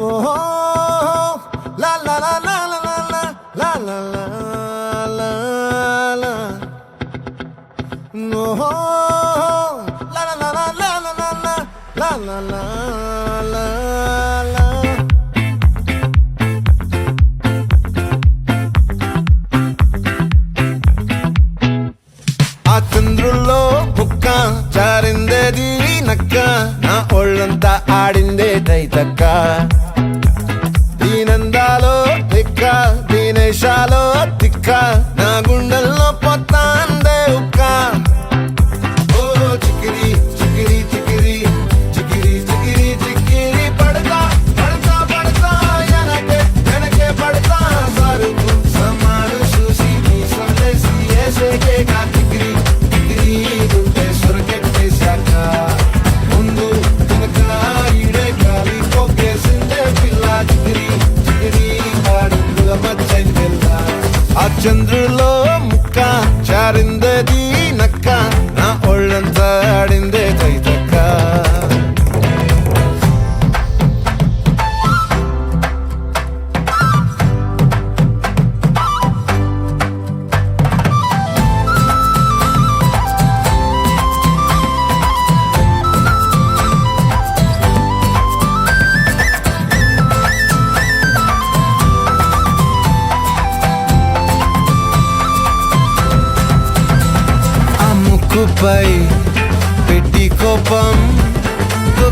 Oh, la la la la la la la la la la la. No, la la la la la la la la la la la la. ఆ చంద్రుల్లో బుక్క జారిందేది నక్క నా ఒళ్ళంతా ఆడిందే తైతక్క దీనందాలో తిక్క దీనేశాలో తిక్క నా గుండెల్లో పొత్తాందే ఉక్క ఓ చికిరి చికిరి చికిరి చికిరి చికిరి చికిరి పడతా పడతా పడతా వెనకే వెనకే పడతా సరుకు సమాను చూసి నీ సందేశి ఏసేకే కా చికిరి చికిరి గుండె సొరకెట్టేశాక ముందు వెనక ఈడే గాలి కొక్కేసిందే పిల్ల చికిరి చికిరి ఆడుగుల మచ్చైన పిల్ల ఆ చంద్రులో ముక్క జారిందేది నక్క నా ఒళ్ళంతా ఆడిందే తైతక్క ఆ ముక్కుపై